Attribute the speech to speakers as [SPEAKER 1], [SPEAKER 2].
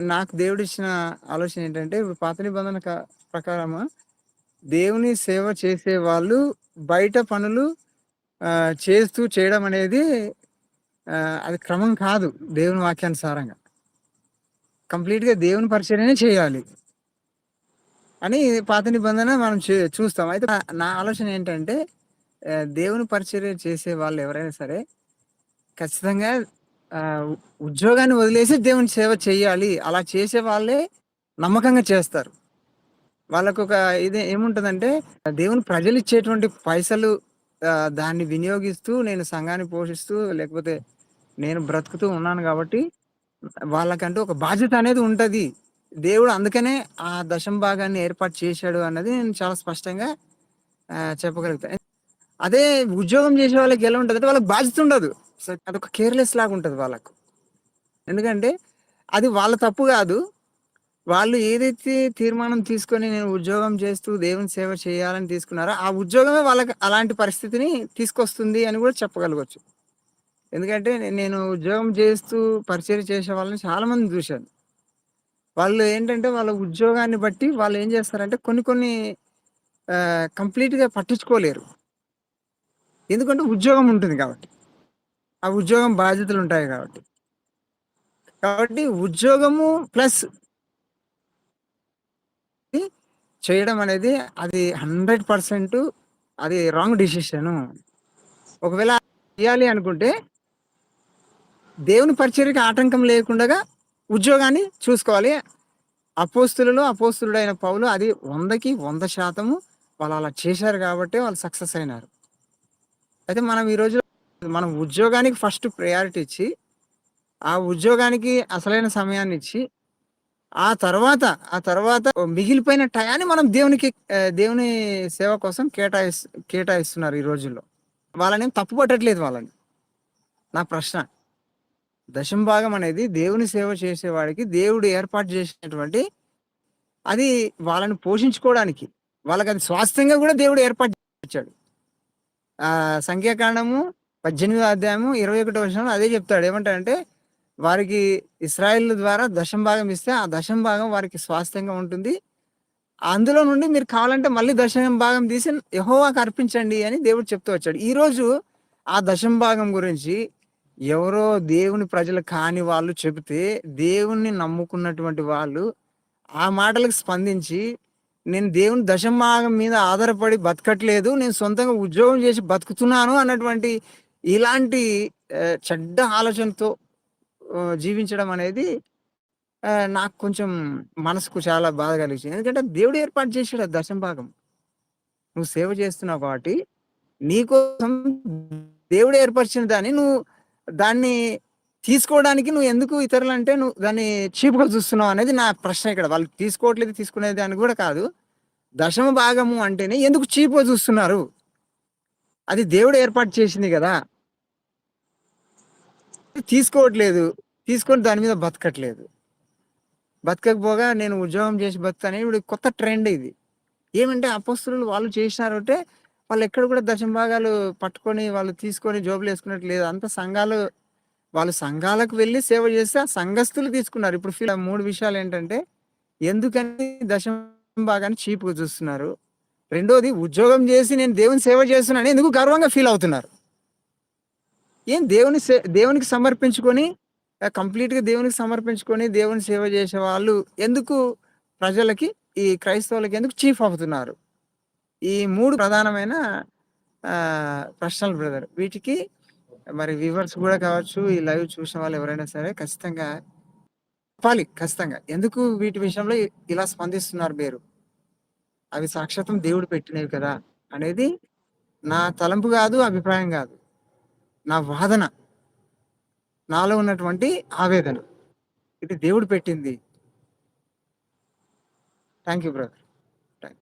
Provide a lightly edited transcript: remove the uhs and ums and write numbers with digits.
[SPEAKER 1] నాకు దేవుడిచ్చిన ఆలోచన ఏంటంటే, ఇప్పుడు పాత నిబంధన ప్రకారము దేవుని సేవ చేసేవాళ్ళు బయట పనులు చేయడం అనేది అది క్రమం కాదు దేవుని వాక్యానుసారంగా. కంప్లీట్‌గా దేవుని పరిచర్యనే చేయాలి అని పాత నిబంధన మనం చూస్తాం. అయితే నా నా ఆలోచన ఏంటంటే దేవుని పరిచర్య చేసే వాళ్ళు ఎవరైనా సరే ఖచ్చితంగా ఆహ్, ఉ ఉద్యోగాన్ని వదిలేసి దేవుని సేవ చేయాలి. అలా చేసే వాళ్ళే నమ్మకంగా చేస్తారు. వాళ్ళకొక ఇది ఏముంటదంటే, దేవుని ప్రజలిచ్చేటువంటి పైసలు దాన్ని వినియోగిస్తూ, నేను సంఘాన్ని పోషిస్తూ, లేకపోతే నేను బ్రతుకుతూ ఉన్నాను గాబట్టి, వాళ్ళకంటూ ఒక బాధ్యత అనేది ఉంటది. దేవుడు అందుకనే ఆ దశమ భాగాన్ని ఏర్పాటు చేశాడు అన్నది నేను చాలా స్పష్టంగా చెప్పగలుగుతా. అదే ఉద్యోగం చేసే వాళ్ళకి ఎలా ఉంటదంటే, వాళ్ళకి బాధ్యత ఉండదు. అదొక కేర్‌లెస్ లాగుంటది వాళ్ళకు. ఎందుకంటే, అది వాళ్ళ తప్పు గాదు. వాళ్ళు ఏదైతే తీర్మానం తీసుకొని నేను ఉద్యోగం చేస్తూ దేవుని సేవ చేయాలని తీసుకున్నారో, ఆ ఉద్యోగమే వాళ్ళకి అలాంటి పరిస్థితిని తీసుకొస్తుంది అని గూడా చెప్పగలగొచ్చు. ఎందుకంటే నేను ఉద్యోగం చేస్తూ పరిచర్య చేసే వాళ్ళని చాలా మందిని చూశాను. వాళ్ళు ఏంటంటే వాళ్ళ ఉద్యోగాన్ని బట్టి వాళ్ళేం చేస్తారంటే కొన్ని కొన్ని కంప్లీట్‌గా పట్టించుకోలేరు. ఎందుకంటే ఉద్యోగం ఉంటుంది కాబట్టి. ఆ ఉద్యోగం బాధ్యతలుంటాయి కాబట్టి. కాబట్టి ఉద్యోగము ప్లస్ చేయడం అనేది అది 100% అది రాంగ్ డెసిషను. ఒకవేళ చేయాలి అనుకుంటే, దేవుని పరిచర్యకి ఆటంకం లేకుండగా ఉద్యోగాన్ని చూసుకోవాలి. అపోస్తులుడైన పౌలు అది 100కి 100% వాళ్ళలా చేశారు గాబట్టే వాళ్ళు సక్సెస్ అయినారు. అయితే మనం ఈ రోజుల్లో మనం ఉద్యోగానికి ఫస్ట్ ప్రయారిటీ ఇచ్చి, ఆ ఉద్యోగానికి అసలైన సమయాన్నిచ్చి, ఆ తర్వాత మిగిలిపోయిన టయాన్ని మనం దేవుని సేవ కోసం కేటాయిస్తున్నారు ఈ రోజుల్లో. వాళ్ళనేం తప్పు పట్టట్లేదు వాళ్ళని. నా ప్రశ్న. దశమ భాగం అనేది దేవుని సేవ చేసేవాడికి దేవుడు ఏర్పాటు చేసినటువంటి అది వాళ్ళని పోషించుకోవడానికి. వాళ్ళకది స్వాస్థ్యంగా గూడా దేవుడు ఏర్పాటు చేసాడు. సంఖ్యాకాండము 18వ అధ్యాయము 21వ వచనంలో అదే చెప్తాడు. ఏమంటాడంటే, వారికి ఇశ్రాయేలు ద్వారా దశమ భాగం ఇస్తే, ఆ దశమ భాగం వారికి స్వాస్థ్యంగా ఉంటుంది. అందులో నుండి మీరు కావాలంటే మళ్ళీ దశమ భాగం తీసి యెహోవాకు అర్పించండి అని దేవుడు చెప్తూ వచ్చాడు. ఈరోజు ఆ దశమ భాగం గురించి ఎవరో దేవుని ప్రజలు కాని వాళ్ళు చెబితే, దేవుణ్ణి నమ్ముకున్నటువంటి వాళ్ళు ఆ మాటలకు స్పందించి, నేను దేవుని దశమ భాగం మీద ఆధారపడి బతకట్లేదు. నేను సొంతంగా ఉద్యోగం చేసి బతుకుతున్నాను అన్నటువంటి ఇలాంటి చెడ్డ ఆలోచనతో జీవించడం అనేది నాకు కొంచెం మనసుకు చాలా బాధ కలిగించింది. ఎందుకంటే దేవుడు ఏర్పాటు చేసాడు ఆ దశమ భాగం. నువ్వు సేవ చేస్తున్నావు కాబట్టి, నీకోసం దేవుడు ఏర్పరిచిన దాన్ని దాన్ని తీసుకోవడానికి నువ్వెందుకు ఇతరులంటే నువ్వు దాన్ని చీప్‌గా చూస్తున్నావు అనేది నా ప్రశ్న ఇక్కడ. వాళ్ళు తీసుకోవట్లేదు, తీసుకునేది అని గూడా కాదు. దశమ భాగము అంటేనే ఎందుకు చీప్‌గా చూస్తున్నారు? అది దేవుడు ఏర్పాటు చేసింది గదా! తీసుకోవట్లేదు. తీసుకొని దాని మీద బతకట్లేదు. బతకకపోగా నేను ఉద్యోగం చేసి బతుకుతాను ఇప్పుడు కొత్త ట్రెండ్ ఇది. ఏమంటే అపొస్తలులు వాళ్ళు చేసినారంటే, వాళ్ళెక్కడ కూడా దశమ భాగాలు పట్టుకొని, వాళ్ళు తీసుకొని జోబులేసుకున్నట్టు లేదు. అంతా వాళ్ళు సంఘాలకు వెళ్లి సేవ చేస్తే, ఆ సంఘస్థులు తీసుకున్నారు. ఇప్పుడు 3 విషయాలేంటంటే, ఎందుకని దశమ భాగాన్ని చీప్‌గా చూస్తున్నారు. రెండోది ఉద్యోగం చేసి నేను దేవుని సేవ చేస్తున్నానని ఎందుకు గర్వంగా ఫీల్ అవుతున్నారు. ఏం దేవునికి సమర్పించుకొని కంప్లీట్‌గా దేవునికి సమర్పించుకొని, దేవుని సేవ చేసేవాళ్ళు ఎందుకు ప్రజలకి, ఈ క్రైస్తవులకి ఎందుకు చీఫ్ అవుతున్నారు? ఈ 3 ప్రధానమైన ప్రశ్నలు బ్రదర్. వీటికి మరి వ్యూవర్స్ గూడా కావచ్చు, ఈ లైవ్ చూసిన వాళ్ళు ఎవరైనా సరే ఖచ్చితంగా చెప్పాలి ఖచ్చితంగా. ఎందుకు వీటి విషయంలో ఇలా స్పందిస్తున్నారు మీరు? అవి సాక్షాతం దేవుడు పెట్టినవి కదా! అనేది నా తలంపు గాదు, అభిప్రాయం గాదు. నా వాదన. నాలో ఉన్నటువంటి ఆవేదన. ఇది దేవుడు పెట్టింది. Thank you brother.